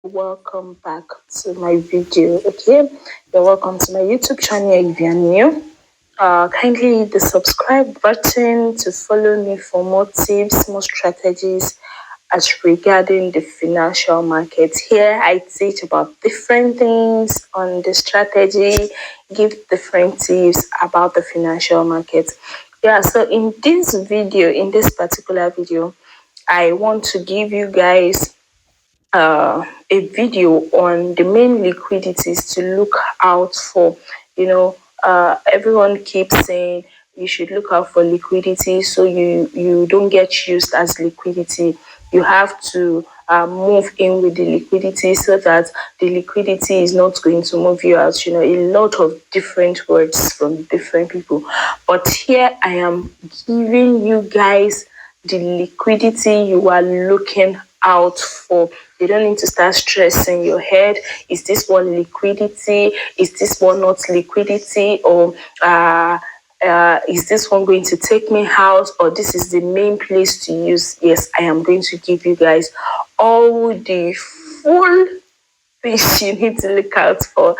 Welcome back to my video. Okay, you're welcome to my YouTube channel if you're new. Kindly hit the subscribe button to follow me for more tips, more strategies as regarding the financial market. Here I teach about different things on the strategy, give different tips about the financial market. Yeah, so in this particular video, I want to give you guys a video on the main liquidities to look out for. Everyone keeps saying you should look out for liquidity so you don't get used as liquidity. You have to move in with the liquidity so that the liquidity is not going to move you out. A lot of different words from different people. But here I am giving you guys the liquidity you are looking out for. You don't need to start stressing your head. Is this one liquidity? Is this one not liquidity? Or is this one going to take me out? Or this is the main place to use? Yes, I am going to give you guys all the full things you need to look out for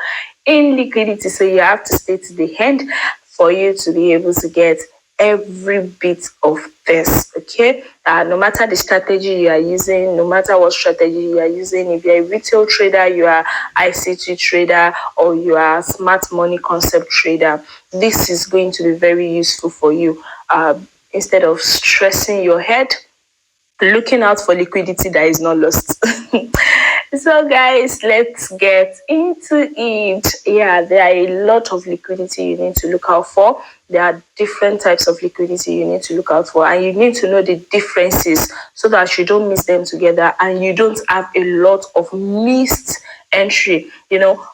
in liquidity. So you have to stay to the end for you to be able to get every bit of this. Okay, no matter the strategy you are using, no matter what strategy you are using, if you're a retail trader, you are ICT trader, or you are a smart money concept trader, this is going to be very useful for you. Instead of stressing your head looking out for liquidity that is not lost. So guys, let's get into it. Yeah, there are a lot of liquidity you need to look out for. There are different types of liquidity you need to look out for, and you need to know the differences so that you don't mix them together and you don't have a lot of missed entry.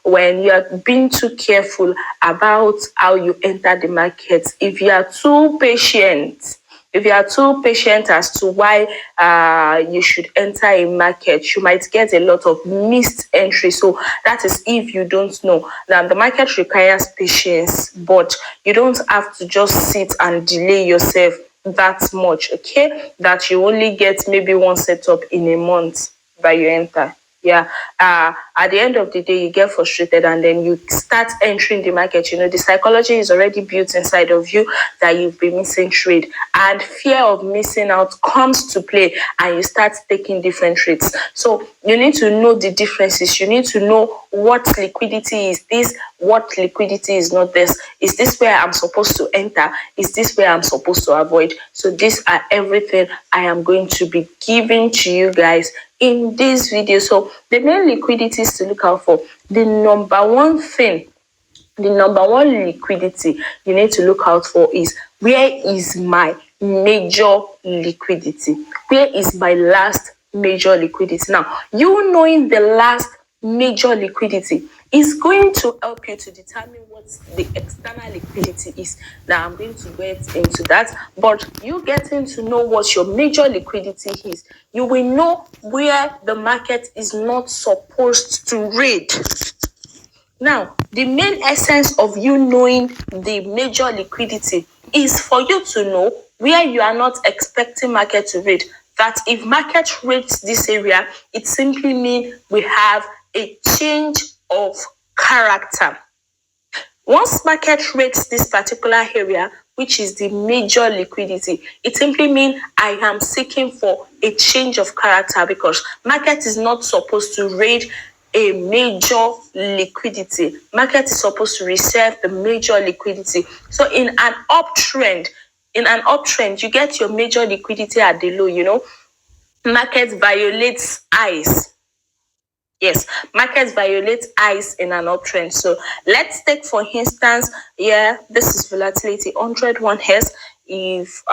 When you are being too careful about how you enter the market, if you are too patient as to why you should enter a market, you might get a lot of missed entry. So that is if you don't know. Now, the market requires patience, but you don't have to just sit and delay yourself that much, okay? That you only get maybe one setup in a month that you enter. Yeah. At the end of the day, you get frustrated and then you start entering the market. The psychology is already built inside of you that you've been missing trade, and fear of missing out comes to play, and you start taking different trades. So you need to know the differences. You need to know what liquidity is this, what liquidity is not this. Is this where I'm supposed to enter? Is this where I'm supposed to avoid? So these are everything I am going to be giving to you guys in this video. So the main liquidities to look out for, the number one liquidity you need to look out for is, where is my major liquidity? Where is my last major liquidity? Now, you knowing the last major liquidity is going to help you to determine what the external liquidity is. Now, I'm going to get into that, but you getting to know what your major liquidity is, you will know where the market is not supposed to read. Now, the main essence of you knowing the major liquidity is for you to know where you are not expecting market to read. That if market reads this area, it simply means we have a change of character. Once market rates this particular area, which is the major liquidity, it simply means I am seeking for a change of character, because market is not supposed to rate a major liquidity. Market is supposed to reserve the major liquidity. So in an uptrend, you get your major liquidity at the low. Market violates highs. Yes, markets violate highs in an uptrend. So let's take, for instance, this is volatility 101 Hz. If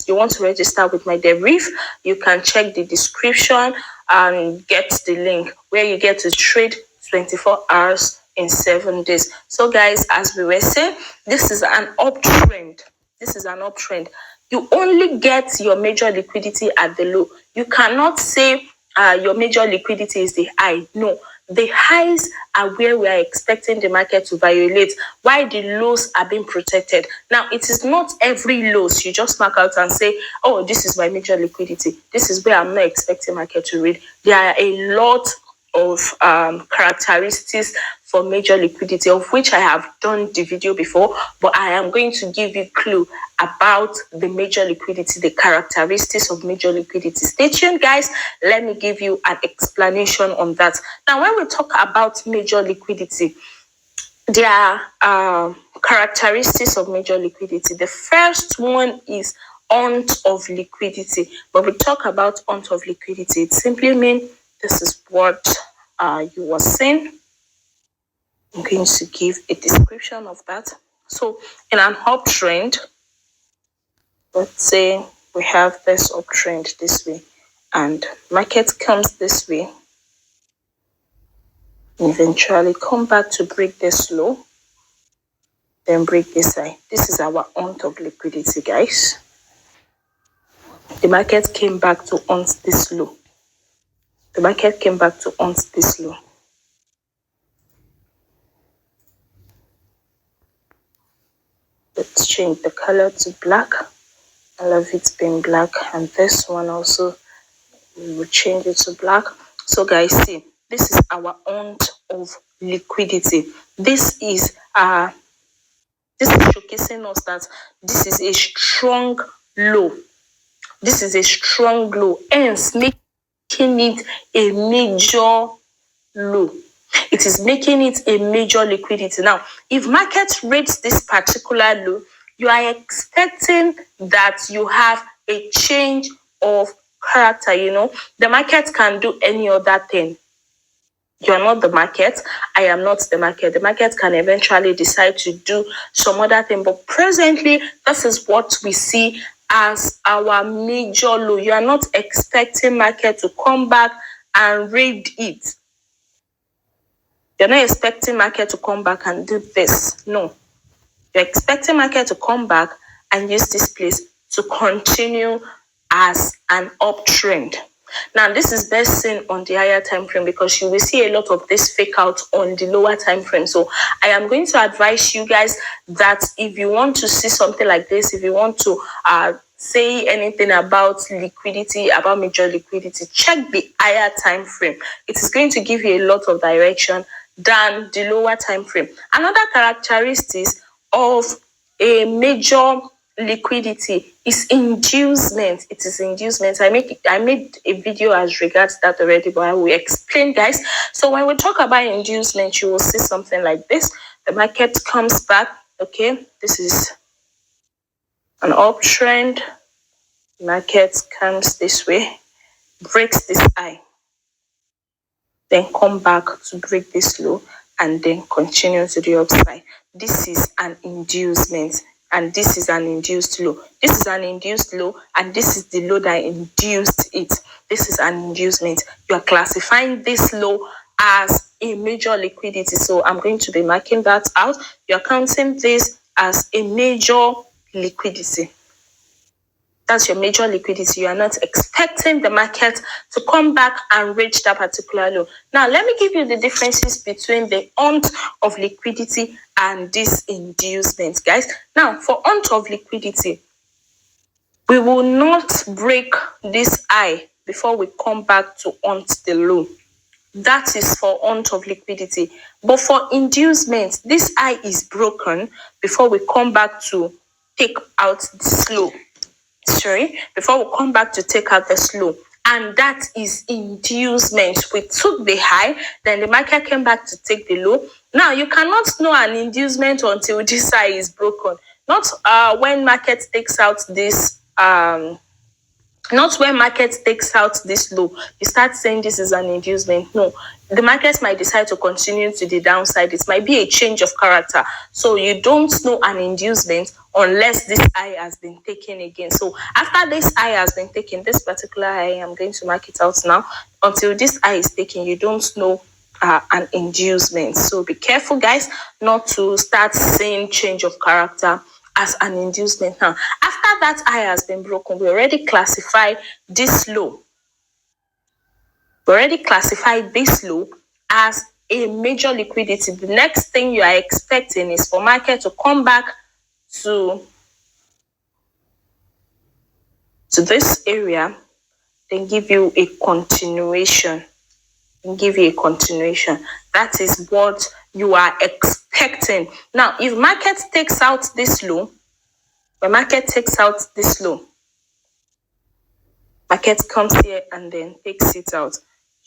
you want to register with my deriv, you can check the description and get the link where you get to trade 24 hours in 7 days. So guys, as we were saying, this is an uptrend. You only get your major liquidity at the low. You cannot say your major liquidity is the high. No, the highs are where we are expecting the market to violate, while the lows are being protected. Now, it is not every lows you just mark out and say, oh, this is my major liquidity. This is where I'm not expecting market to read. There are a lot of characteristics for major liquidity, of which I have done the video before, but I am going to give you clue about the major liquidity, the characteristics of major liquidity. Stay tuned, guys. Let me give you an explanation on that. Now, when we talk about major liquidity, there are characteristics of major liquidity. The first one is aunt of liquidity. When we talk about aunt of liquidity, it simply means this is what you were saying. I'm going to give a description of that. So in an uptrend, let's say we have this uptrend this way and market comes this way, eventually come back to break this low, then break this high. This is our aunt of liquidity, guys. The market came back to aunt this low. The market came back to aunt this low. Let's change the color to black. I love it being black, and this one also, we will change it to black. So guys, see, this is our aunt of liquidity. This is showcasing us that this is a strong low. This is a strong low, hence making it a major low. It is making it a major liquidity. Now, if market rates this particular low, you are expecting that you have a change of character. You know, the market can do any other thing. You are not the market. I am not the market. The market can eventually decide to do some other thing. But presently, this is what we see as our major low. You are not expecting market to come back and raid it. You're not expecting market to come back and do this. No. You're expecting market to come back and use this place to continue as an uptrend. Now, this is best seen on the higher time frame because you will see a lot of this fake out on the lower time frame. So I am going to advise you guys that if you want to see something like this, if you want to say anything about liquidity, about major liquidity, check the higher time frame. It is going to give you a lot of direction than the lower time frame. Another characteristics of a major liquidity is inducement. It is inducement. I made a video as regards that already, but I will explain, guys. So when we talk about inducement, you will see something like this. The market comes back. Okay, this is an uptrend. Market comes this way, breaks this high, then come back to break this low, and then continue to the upside. This is an inducement, and this is an induced low. This is an induced low, and this is the low that induced it. This is an inducement. You are classifying this low as a major liquidity. So I'm going to be marking that out. You are counting this as a major liquidity. That's your major liquidity. You are not expecting the market to come back and reach that particular low. Now, let me give you the differences between the aunt of liquidity and this inducement, guys. Now, for aunt of liquidity, we will not break this high before we come back to aunt the low. That is for aunt of liquidity. But for inducement, this high is broken before we come back to take out this low. Before we come back to take out the slow, and that is inducement. We took the high, then the market came back to take the low. Now, you cannot know an inducement until this high is broken. Not when market takes out this not when market takes out this low, you start saying this is an inducement. No, the market might decide to continue to the downside. It might be a change of character. So you don't know an inducement unless this high has been taken again. So after this high has been taken, this particular high, I'm going to mark it out now. Until this high is taken, you don't know an inducement. So be careful, guys, not to start saying change of character as an inducement. Now, after that high has been broken, we already classify this low. We already classified this low as a major liquidity. The next thing you are expecting is for market to come back to this area, then give you a continuation. and give you a continuation. That is what you are expecting. Now, if market takes out this low, when market takes out this low, market comes here and then takes it out,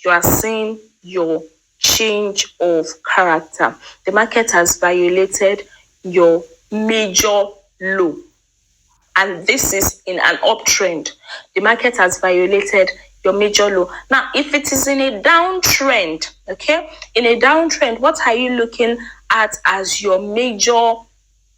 you are seeing your change of character. The market has violated your major low. And this is in an uptrend. The market has violated your major low. Now, if it is in a downtrend, okay, in a downtrend, what are you looking at as your major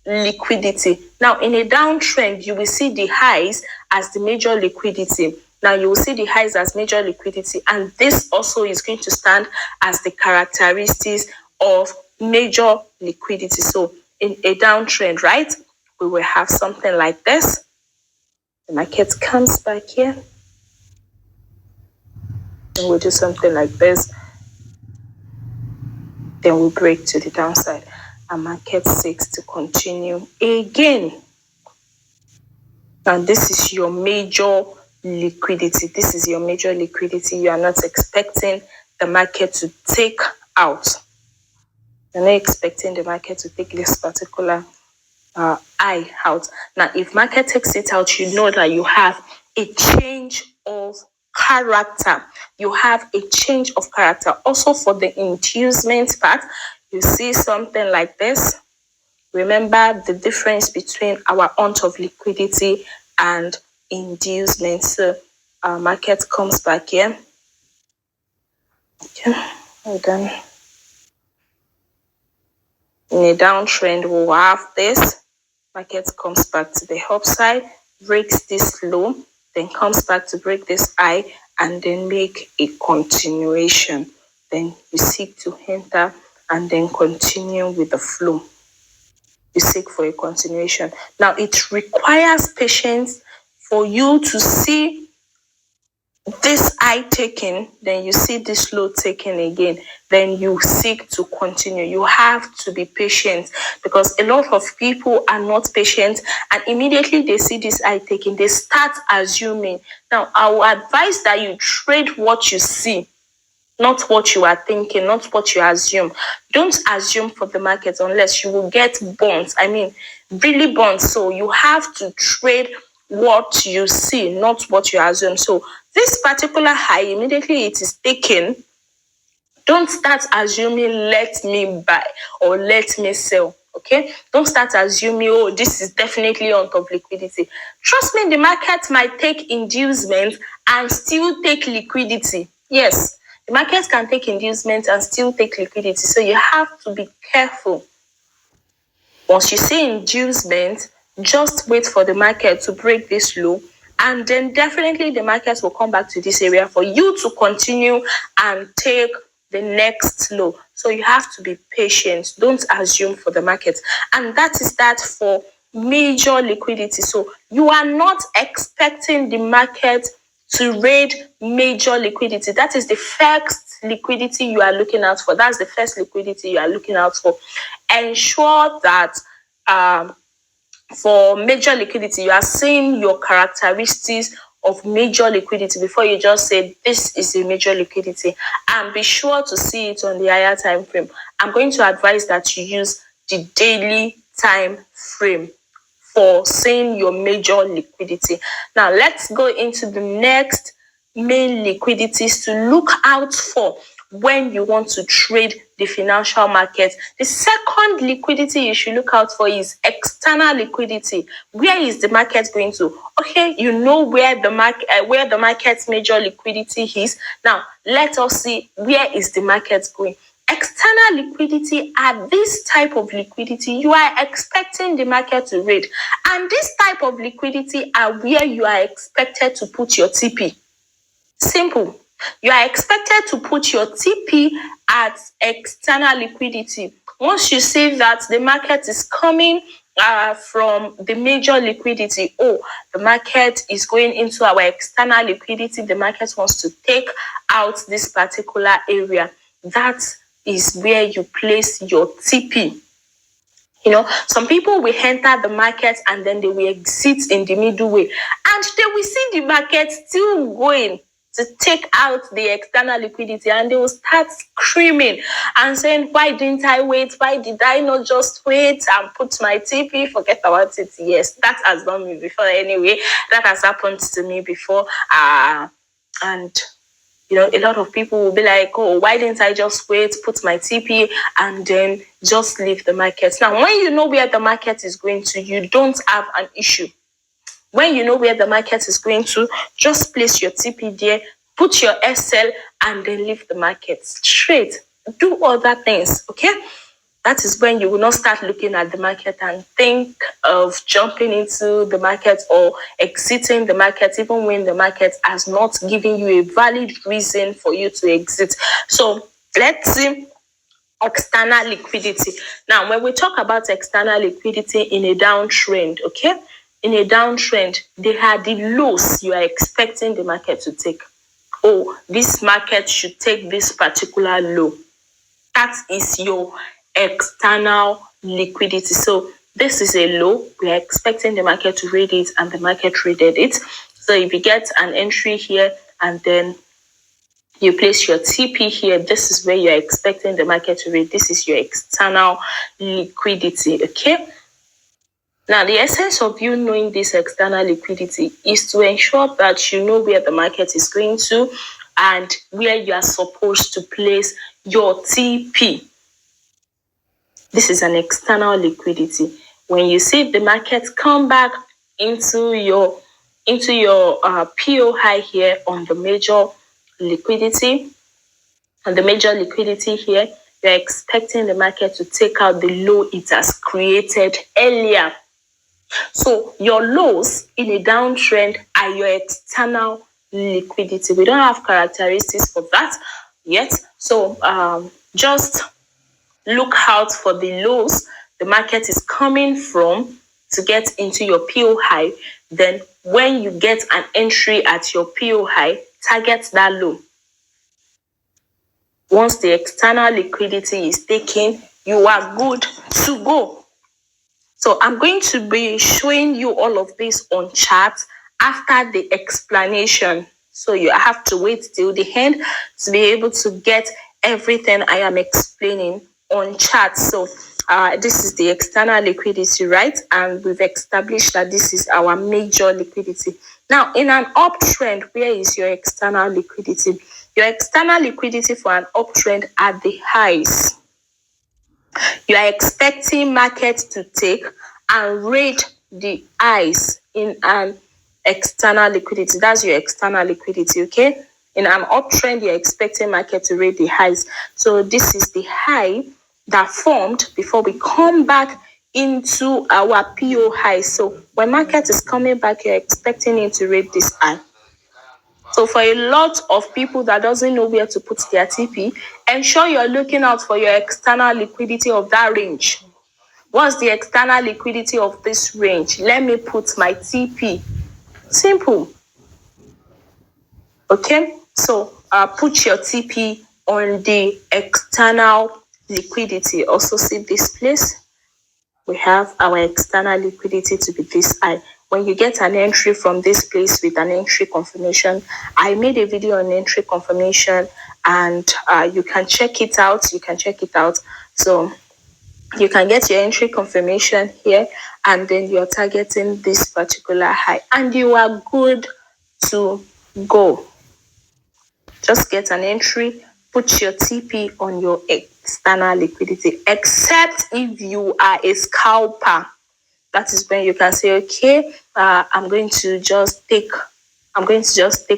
liquidity? Now, in a downtrend, you will see the highs as the major liquidity. Now, you will see the highs as major liquidity, and this also is going to stand as the characteristics of major liquidity. So, in a downtrend, right, we will have something like this. The market comes back here, and we'll do something like this. Then we'll break to the downside, and market seeks to continue again. And this is your major liquidity. This is your major liquidity. You are not expecting the market to take out. You're not expecting the market to take this particular eye out. Now, if market takes it out, you know that you have a change of character. You have a change of character. Also, for the inducement part, you see something like this. Remember the difference between our amount of liquidity and inducement. So our market comes back here. Okay, well done. In a downtrend, we'll have this. Market comes back to the upside, breaks this low, then comes back to break this high, and then make a continuation. Then you seek to enter and then continue with the flow. You seek for a continuation. Now, it requires patience for you to see this high taken, then you see this low taken again, then you seek to continue. You have to be patient, because a lot of people are not patient, and immediately they see this high taken, they start assuming. Now, I will advise that you trade what you see, not what you are thinking, not what you assume. Don't assume for the market, unless you will get burnt. I mean, really burnt. So you have to trade what you see, not what you assume. So this particular high, immediately it is taken, don't start assuming, let me buy or let me sell. Okay, don't start assuming, oh, this is definitely on top liquidity. Trust me, the market might take inducement and still take liquidity. Yes, the market can take inducement and still take liquidity. So you have to be careful. Once you see inducement, just wait for the market to break this low, and then definitely the market will come back to this area for you to continue and take the next low. So you have to be patient. Don't assume for the market. And that is that for major liquidity. So you are not expecting the market to raid major liquidity. That is the first liquidity you are looking out for. That's the first liquidity you are looking out for. Ensure that for major liquidity, you are seeing your characteristics of major liquidity before you just say this is a major liquidity, and be sure to see it on the higher time frame. I'm going to advise that you use the daily time frame for seeing your major liquidity. Now, let's go into the next main liquidities to look out for when you want to trade the financial market. The second liquidity you should look out for is external liquidity. Where is the market going to? Okay, you know where the market's major liquidity is. Now, let us see where is the market going. External liquidity are this type of liquidity you are expecting the market to raid, and this type of liquidity are where you are expected to put your TP. Simple. You are expected to put your TP at external liquidity. Once you see that the market is coming from the major liquidity, oh, the market is going into our external liquidity, the market wants to take out this particular area, that is where you place your TP. You know, some people will enter the market and then they will exit in the middle way, and they will see the market still going to take out the external liquidity, and they will start screaming and saying, why didn't I wait? Why did I not just wait and put my TP? Forget about it. Yes, that has done me before anyway. That has happened to me before. And a lot of people will be like, oh, why didn't I just wait, put my TP, and then just leave the market? Now, when you know where the market is going to, you don't have an issue. When you know where the market is going to, just place your TP there, put your SL, and then leave the market straight. Do other things, okay? That is when you will not start looking at the market and think of jumping into the market or exiting the market, even when the market has not given you a valid reason for you to exit. So let's see external liquidity. Now, when we talk about external liquidity in a downtrend, okay? In a downtrend, they are the lows you are expecting the market to take. Oh, this market should take this particular low. That is your external liquidity. So this is a low. We are expecting the market to read it, and the market readed it. So if you get an entry here and then you place your TP here, this is where you're expecting the market to read. This is your external liquidity, okay? Now, the essence of you knowing this external liquidity is to ensure that you know where the market is going to and where you are supposed to place your TP. This is an external liquidity. When you see the market come back into your PO high here on the major liquidity, here, you're expecting the market to take out the low it has created earlier. So your lows in a downtrend are your external liquidity. We don't have characteristics for that yet. So just look out for the lows the market is coming from to get into your PO high. Then when you get an entry at your PO high, target that low. Once the external liquidity is taken, you are good to go. So I'm going to be showing you all of this on chart after the explanation. So you have to wait till the end to be able to get everything I am explaining on chart. So this is the external liquidity, right? And we've established that this is our major liquidity. Now, in an uptrend, where is your external liquidity? Your external liquidity for an uptrend are the highs. You are expecting market to take and raid the highs in an external liquidity. That's your external liquidity, okay? In an uptrend, you're expecting market to raid the highs. So this is the high that formed before we come back into our PO high. So when market is coming back, you're expecting it to raid this high. So for a lot of people that doesn't know where to put their TP, ensure you're looking out for your external liquidity of that range. What's the external liquidity of this range? Let me put my TP. Simple. Okay, so put your TP on the external liquidity. Also see this place. We have our external liquidity to be this high. When you get an entry from this place with an entry confirmation, I made a video on entry confirmation, and you can check it out. So you can get your entry confirmation here, and then you're targeting this particular high, and you are good to go. Just get an entry, put your TP on your external liquidity, except if you are a scalper. That is when you can say, okay, I'm going to just take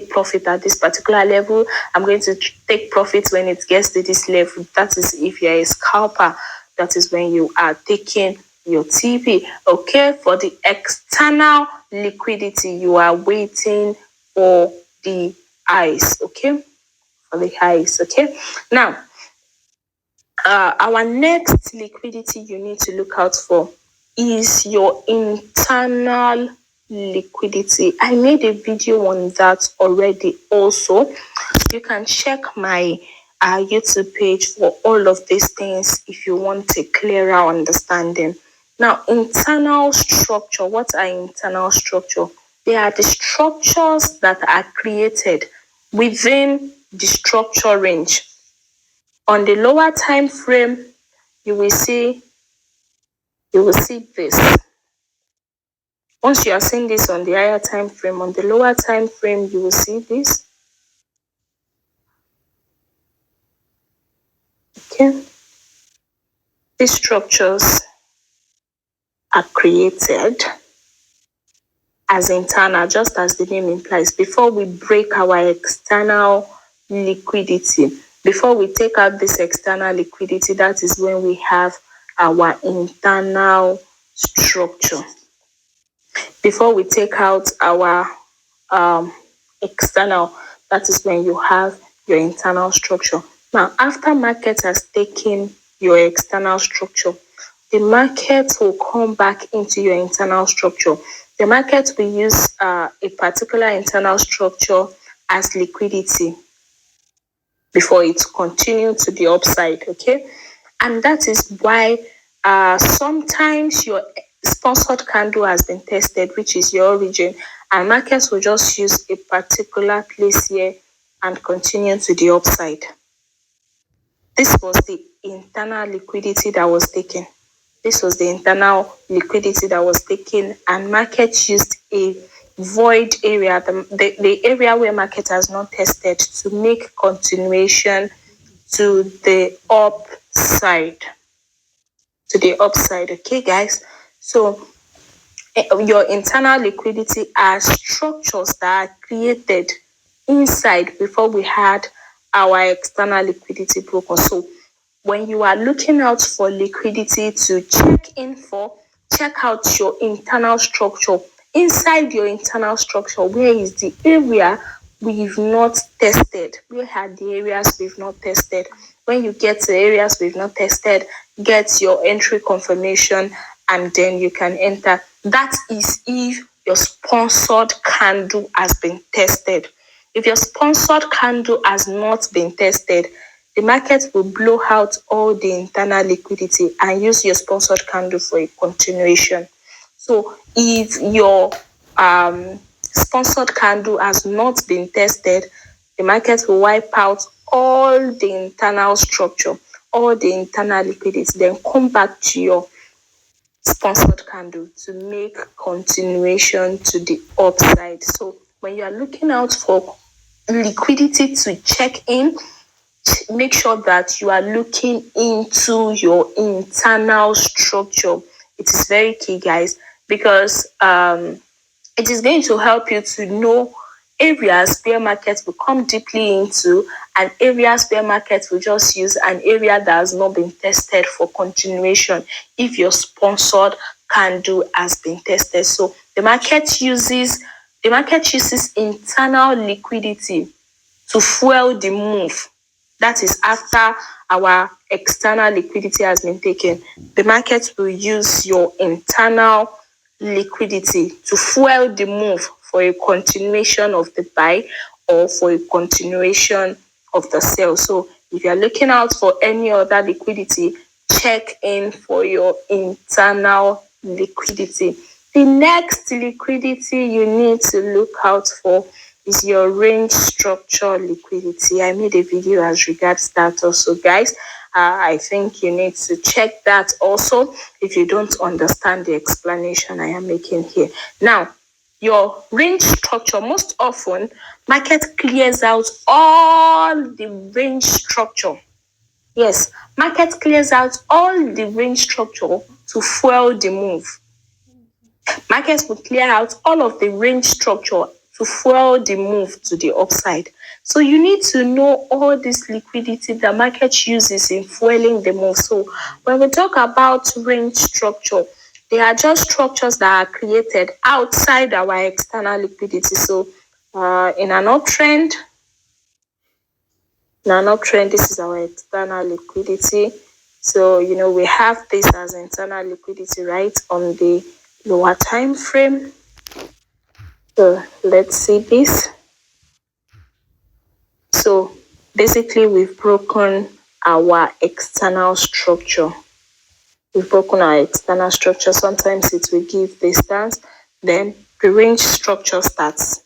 profit at this particular level. I'm going to take profit when it gets to this level. That is if you're a scalper. That is when you are taking your TP. Okay, for the external liquidity, you are waiting for the highs. Okay, for the highs. Okay, now our next liquidity you need to look out for is your internal liquidity. I made a video on that already. Also, you can check my YouTube page for all of these things if you want a clearer understanding. Now, internal structure. What are internal structure? They are the structures that are created within the structure range. On the lower time frame, you will see this. Once you are seeing this on the higher time frame, on the lower time frame, you will see this. Okay. These structures are created as internal, just as the name implies, before we break our external liquidity. Before we take out this external liquidity, that is when we have our internal structure. Before we take out our external, that is when you have your internal structure. Now, after market has taken your external structure, the market will come back into your internal structure. The market will use a particular internal structure as liquidity before it continues to the upside, okay? And that is why sometimes your sponsored candle has been tested, which is your origin, and markets will just use a particular place here and continue to the upside. This was the internal liquidity that was taken. This was the internal liquidity that was taken, and market used a void area, the area where market has not tested, to make continuation to the upside. To the upside, okay, guys? So your internal liquidity are structures that are created inside before we had our external liquidity broken. So when you are looking out for liquidity to check out your internal structure. Inside your internal structure, where is the area we've not tested? Where are the areas we've not tested? When you get to areas we've not tested, get your entry confirmation, and then you can enter. That is if your sponsored candle has been tested. If your sponsored candle has not been tested, the market will blow out all the internal liquidity and use your sponsored candle for a continuation. So if your sponsored candle has not been tested, the market will wipe out all the internal structure, all the internal liquidity, then come back to your sponsored candle to make continuation to the upside. So when you are looking out for liquidity to check in, make sure that you are looking into your internal structure. It is very key, guys, because it is going to help you to know areas where markets will come deeply into, and areas where markets will just use an area that has not been tested for continuation if your sponsored candle has been tested. So the market uses internal liquidity to fuel the move. That is after our external liquidity has been taken. The market will use your internal liquidity to fuel the move for a continuation of the buy or for a continuation of the sell. So if you're looking out for any other liquidity, check in for your internal liquidity. The next liquidity you need to look out for is your range structure liquidity. I made a video as regards that also, guys. I think you need to check that also if you don't understand the explanation I am making here. Now, your range structure, most often, market clears out all the range structure. Yes, market clears out all the range structure to fuel the move. Markets will clear out all of the range structure to fuel the move to the upside. So you need to know all this liquidity the market uses in fueling the move. So when we talk about range structure, they are just structures that are created outside our external liquidity. So in an uptrend, this is our external liquidity. So, we have this as internal liquidity, right, on the lower time frame. So let's see this. So basically we've broken our external structure. Sometimes it will give the stance, then the range structure starts.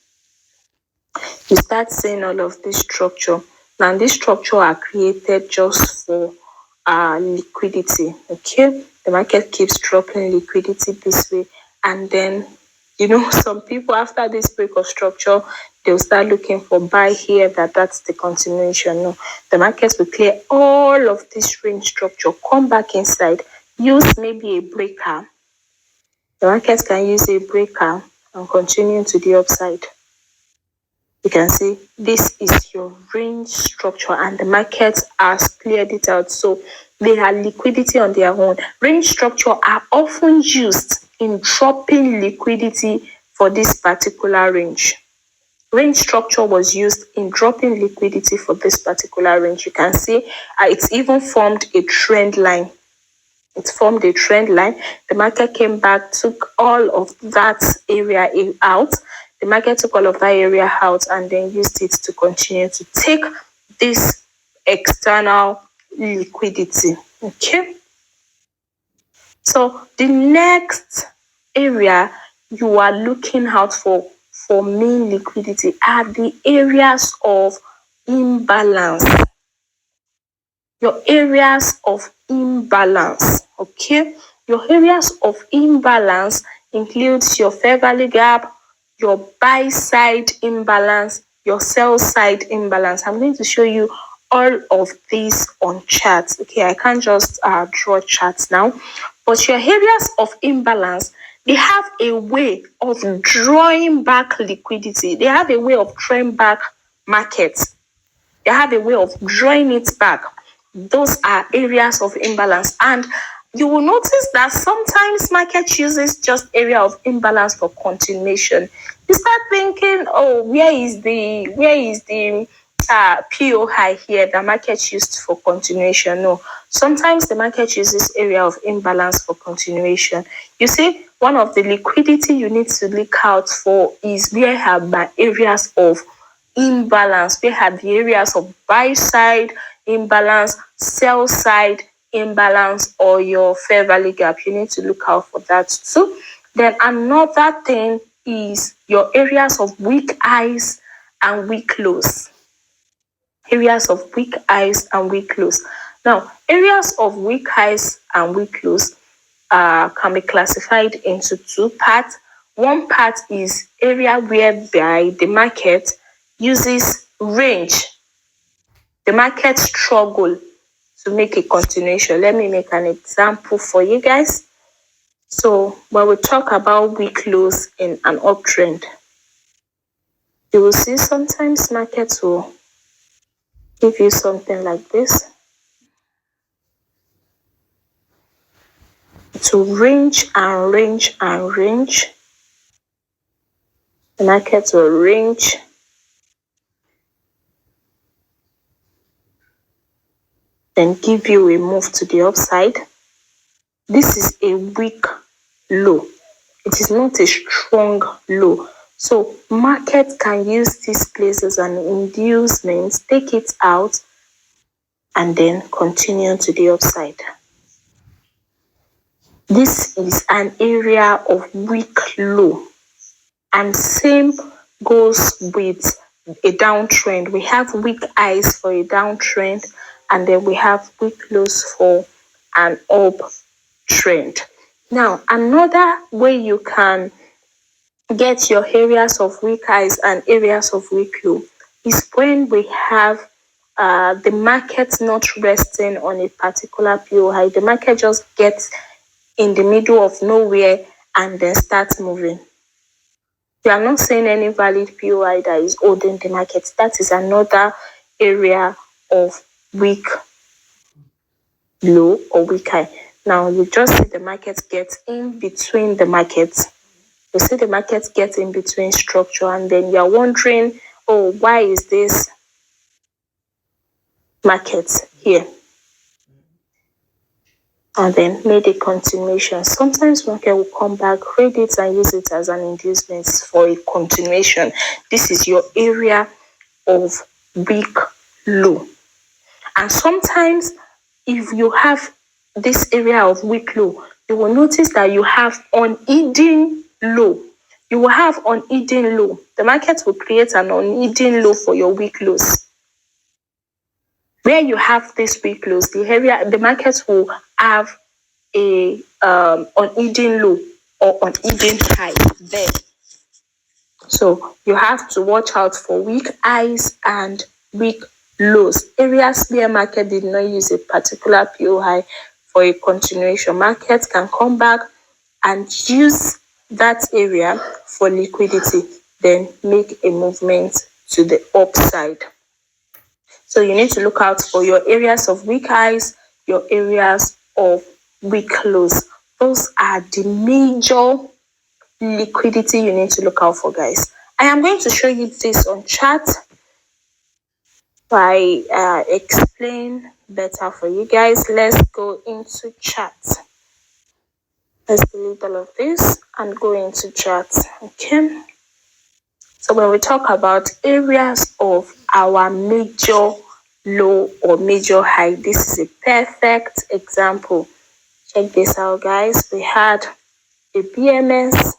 You start seeing all of this structure. Now, this structure are created just for liquidity. Okay, the market keeps dropping liquidity this way, and then some people after this break of structure, they'll start looking for buy here. That's the continuation. No, the market will clear all of this range structure, come back inside, use maybe a breaker. The market can use a breaker and continue to the upside. You can see this is your range structure and the market has cleared it out. So they have liquidity on their own. Range structure are often used in dropping liquidity for this particular range. Range structure was used in dropping liquidity for this particular range. You can see it's even formed a trend line. It formed a trend line. The market came back, took all of that area out. The market took all of that area out and then used it to continue to take this external liquidity. Okay. So the next area you are looking out for main liquidity are the areas of imbalance. Your areas of imbalance. Okay, your areas of imbalance includes your fair value gap, your buy side imbalance, your sell side imbalance. I'm going to show you all of these on charts. Okay, I can't just draw charts now, but your areas of imbalance, they have a way of drawing back liquidity. They have a way of drawing back markets. They have a way of drawing it back. Those are areas of imbalance, and you will notice that sometimes market uses just area of imbalance for continuation. You start thinking, oh, where is the PO high here the market used for continuation? No, sometimes the market uses area of imbalance for continuation. You see, one of the liquidity you need to look out for is where have my areas of imbalance. We have the areas of buy side imbalance, sell side imbalance, or your fair value gap. You need to look out for that too. Then another thing is your areas of weak highs and weak lows. Areas of weak highs and weak lows. Now, areas of weak highs and weak lows can be classified into two parts. One part is area whereby the market uses range. The market struggle to make a continuation. Let me make an example for you guys. So when we talk about weak lows in an uptrend, you will see sometimes markets will give you something like this. To range and range and range. The market will range. Then give you a move to the upside. This is a weak low. It is not a strong low. So market can use this place as an inducement, take it out, and then continue to the upside. This is an area of weak low. And same goes with a downtrend. We have weak highs for a downtrend, and then we have weak lows for an uptrend. Now, another way you can get your areas of weak highs and areas of weak low is when we have the market not resting on a particular PO. The market just gets in the middle of nowhere and then starts moving. You are not seeing any valid POI that is holding the market. That is another area of weak low or weak high. Now you just see the market get in between the markets. You see the market get in between structure, and then you're wondering, oh, why is this market here? And then made a continuation. Sometimes market will come back, read it and use it as an inducement for a continuation. This is your area of weak low. And sometimes if you have this area of weak low, you will notice that you have unhidden low. you will have unhidden low. The market will create an unhidden low for your week lows. Where you have this week lows, the market will have a unhidden low or unhidden high there. So you have to watch out for weak highs and weak lows. Areas where market did not use a particular POI for a continuation, market can come back and use that area for liquidity, then make a movement to the upside. So you need to look out for your areas of weak highs, your areas of weak lows. Those are the major liquidity you need to look out for, guys. I am going to show you this on chart. I explain better for you guys. Let's go into chart. Let's delete all of this and go into chart. Okay. So when we talk about areas of our major low or major high, this is a perfect example. Check this out, guys. We had a BMS.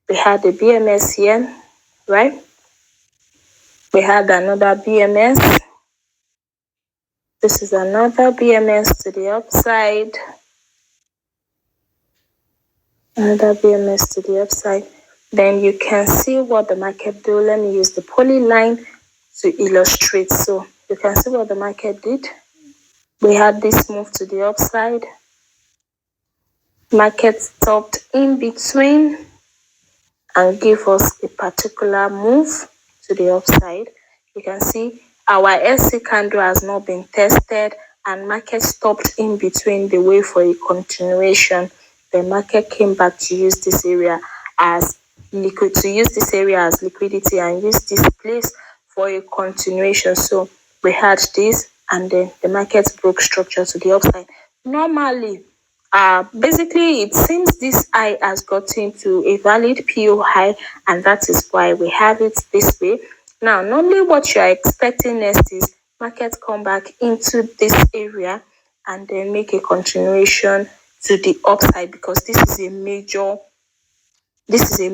We had a BMS here, right? We had another BMS. This is another BMS to the upside. Another BMS to the upside. Then you can see what the market do. Let me use the polyline to illustrate. So you can see what the market did. We had this move to the upside. Market stopped in between and gave us a particular move to the upside. You can see our SC candle has not been tested and market stopped in between the way for a continuation. The market came back to use this area as liquidity and use this place for a continuation. So we had this and then the market broke structure to the upside. Normally, basically it seems this high has gotten to a valid PO high and that is why we have it this way. Now, normally what you are expecting next is market come back into this area and then make a continuation to the upside, because this is a major low. This is a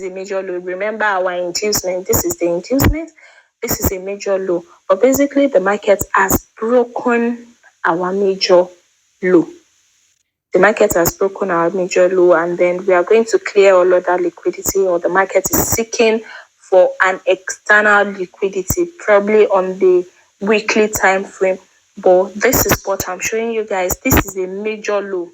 major low. Remember our inducement. This is the inducement. This is a major low. But basically the market has broken our major low. The market has broken our major low, and then we are going to clear all other liquidity, or the market is seeking for an external liquidity, probably on the weekly time frame. But this is what I'm showing you guys. This is a major low.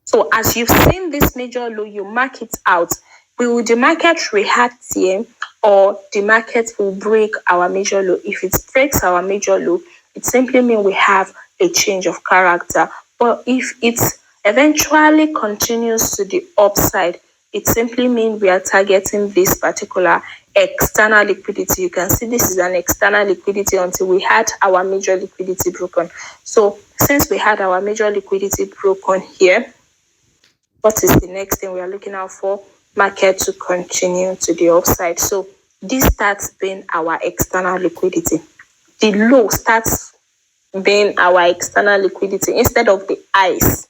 So as you've seen this major low, you mark it out. Will the market react here, or the market will break our major low? If it breaks our major low, it simply means we have a change of character. But if it eventually continues to the upside, it simply means we are targeting this particular external liquidity. You can see this is an external liquidity until we had our major liquidity broken. So since we had our major liquidity broken here, what is the next thing we are looking out for? Market to continue to the upside. So this starts being our external liquidity. The low starts being our external liquidity instead of the highs.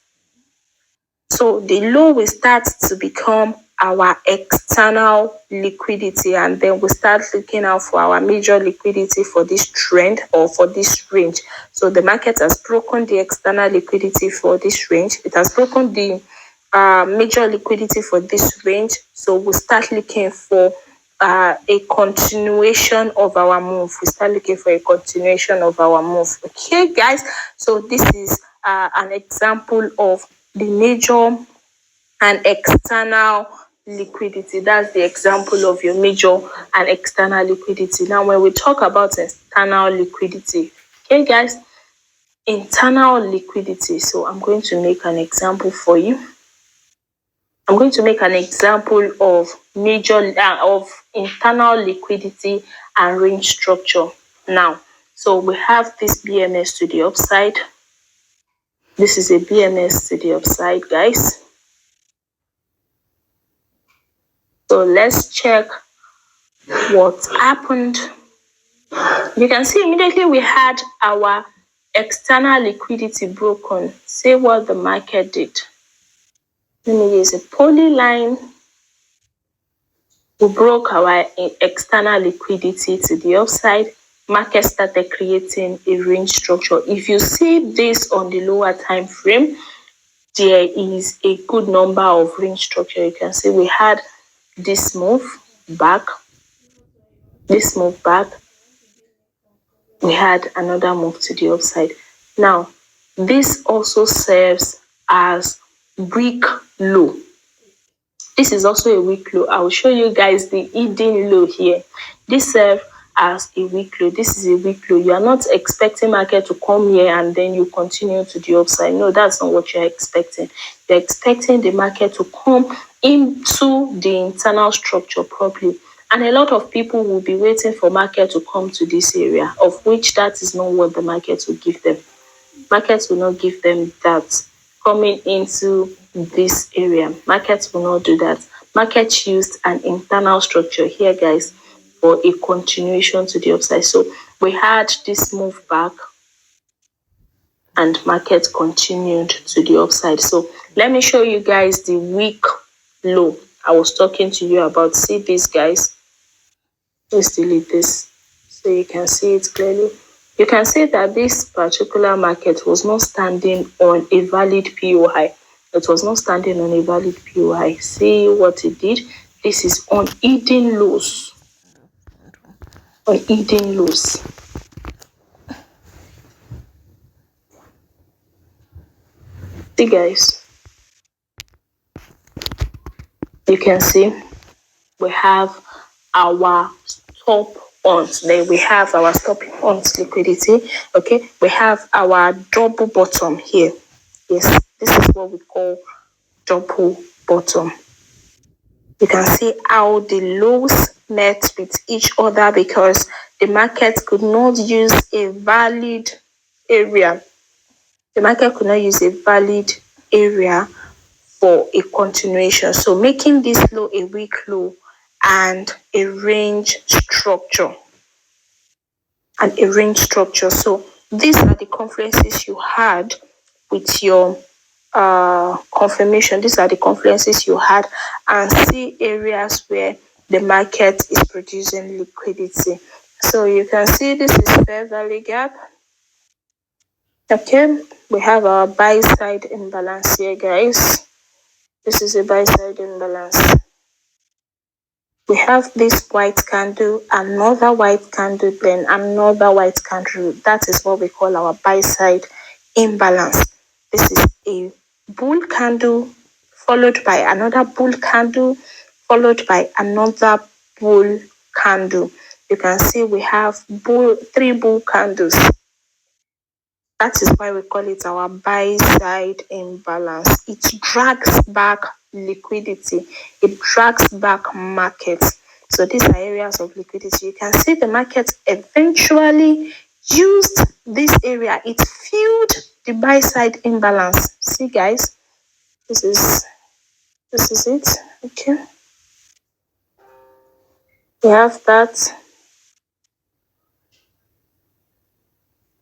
So the low will start to become our external liquidity, and then we start looking out for our major liquidity for this trend or for this range. So the market has broken the external liquidity for this range. It has broken the major liquidity for this range. So we'll start looking for a continuation of our move. Okay, guys. So this is an example of the major and external liquidity. That's the example of your major and external liquidity. Now, when we talk about external liquidity, okay, guys, internal liquidity. So I'm going to make an example for you. I'm going to make an example of of internal liquidity and range structure. Now, so we have this BMS to the upside. This is a BMS to the upside, guys. So let's check what happened. You can see immediately we had our external liquidity broken. See what the market did. Let me use a polyline. We broke our external liquidity to the upside. Market started creating a range structure. If you see this on the lower time frame, there is a good number of range structure. You can see we had this move back, this move back. We had another move to the upside. Now, this also serves as weak low. This is also a weak low. I will show you guys the hidden low here. This serves as a weak low. This is a weak low. You are not expecting market to come here and then you continue to the upside. No, that's not what you're expecting. You're expecting the market to come into the internal structure properly. And a lot of people will be waiting for market to come to this area, of which that is not what the market will give them. Markets will not give them that coming into this area. Markets will not do that. Markets used an internal structure here, guys, for a continuation to the upside. So we had this move back and market continued to the upside. So let me show you guys the weak low I was talking to you about. See this, guys. Let's delete this so you can see it clearly. You can see that this particular market was not standing on a valid POI. It was not standing on a valid POI. See what it did? This is on hidden lows. On hidden lows. See, guys. You can see we have our stop ons. Then we have our stop ons liquidity. Okay, we have our double bottom here. Yes, this is what we call double bottom. You can see how the lows met with each other because the market could not use a valid area. The market could not use a valid area for a continuation. So making this low a weak low and a range structure. And a range structure. So these are the confluences you had with your confirmation. These are the confluences you had, and see areas where the market is producing liquidity. So you can see this is fair value gap. Okay, we have our buy side imbalance here, guys. This is a buy side imbalance. We have this white candle, another white candle, then another white candle. That is what we call our buy side imbalance. This is a bull candle followed by another bull candle followed by another bull candle. You can see we have three bull candles. That is why we call it our buy side imbalance. It drags back liquidity. It drags back markets. So these are areas of liquidity. You can see the market eventually used this area. It filled the buy side imbalance. See, guys, this is it. Okay. We have that.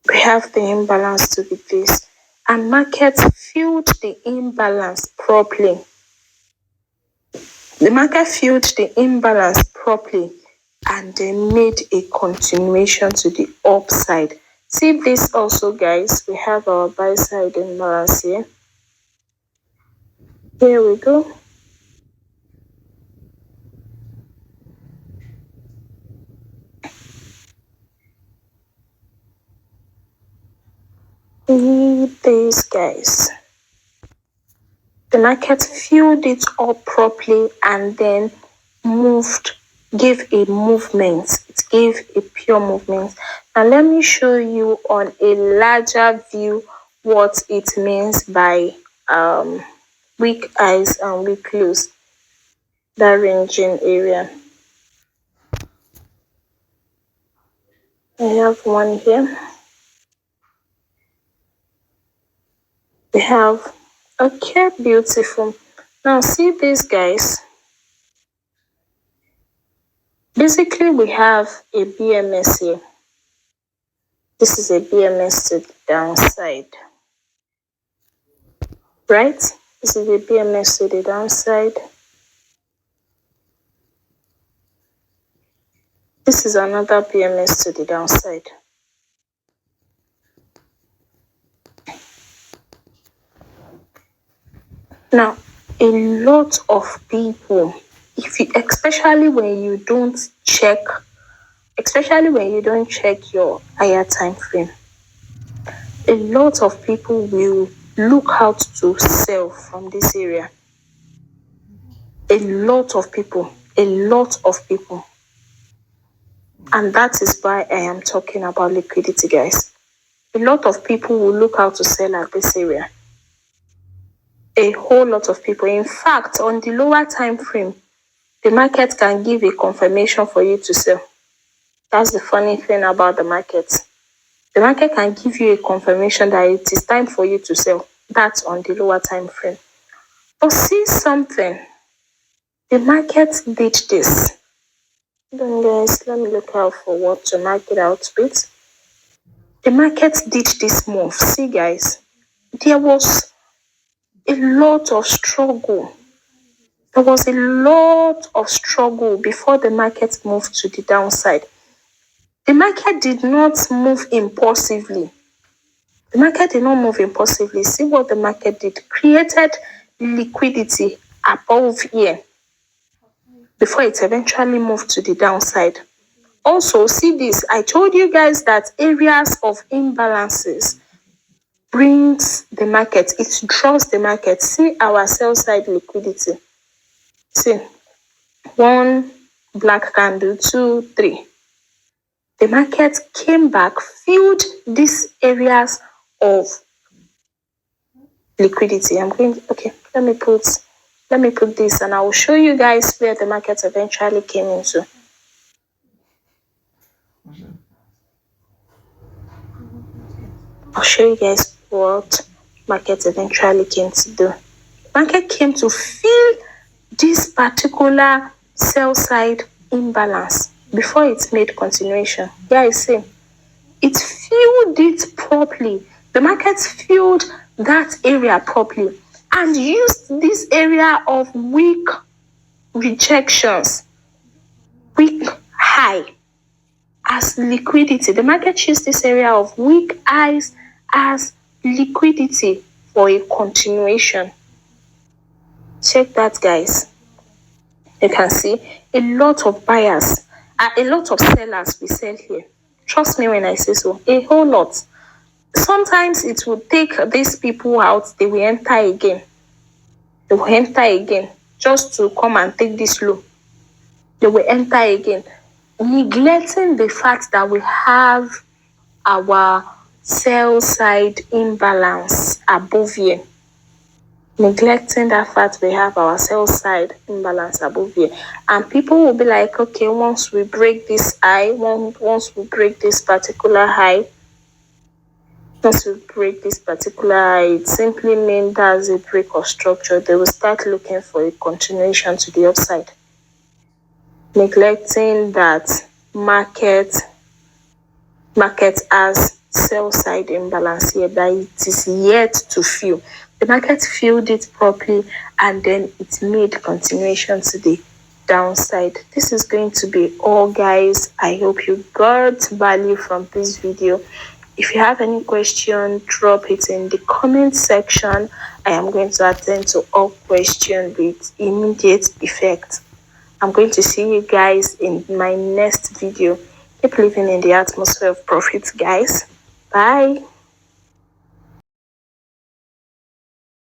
We have the imbalance to be this. And markets filled the imbalance properly. The market filled the imbalance properly and then made a continuation to the upside. See this also, guys. We have our buy side imbalance here. Here we go. Read this, guys. The market filled it up properly and then gave a movement. It gave a pure movement. Now let me show you on a larger view what it means by weak highs and weak lows. That ranging area. I have one here. We have, okay, beautiful. Now see this, guys. Basically, we have a BMS here. This is a BMS to the downside, right? This is the PMS to the downside. This is another PMS to the downside. Now, a lot of people, especially when you don't check your higher time frame, a lot of people will look out to sell from this area. A lot of people. And that is why I am talking about liquidity, guys. A lot of people will look out to sell at this area. A whole lot of people. In fact, on the lower time frame, the market can give a confirmation for you to sell. That's the funny thing about the market. The market can give you a confirmation that it is time for you to sell. That's on the lower time frame. But see something. The market did this. Then guys, let me look out for what to mark it out with. The market did this move. See guys, there was a lot of struggle. There was a lot of struggle before the market moved to the downside. The market did not move impulsively. See what the market did. Created liquidity above here before it eventually moved to the downside. Also, see this. I told you guys that areas of imbalances brings the market. It draws the market. See our sell side liquidity. See, 1 black candle, 2, 3. The market came back, filled these areas of liquidity. Let me put this and I will show you guys where the market eventually came into. I'll show you guys what market eventually came to do. Market came to fill this particular sell side imbalance before it made continuation. Yeah, I see. It filled it properly. The market filled that area properly and used this area of weak rejections, weak high as liquidity. The market used this area of weak highs as liquidity for a continuation. Check that, guys. You can see a lot of buyers, a lot of sellers we sell here. Trust me when I say so, a whole lot. Sometimes it will take these people out, they will enter again. Just to come and take this low. They will enter again, neglecting the fact that we have our sell side imbalance above here. Neglecting that fact we have our sell side imbalance above here. And people will be like, okay, once we break this high, once we break this particular high, it simply means that's a break of structure. They will start looking for a continuation to the upside. Neglecting that market has sell side imbalance here that it is yet to fill. The market filled it properly and then it made continuation to the downside. This is going to be all, guys. I hope you got value from this video. If you have any question, drop it in the comment section. I am going to attend to all questions with immediate effect. I'm going to see you guys in my next video. Keep living in the atmosphere of profit, guys. Bye.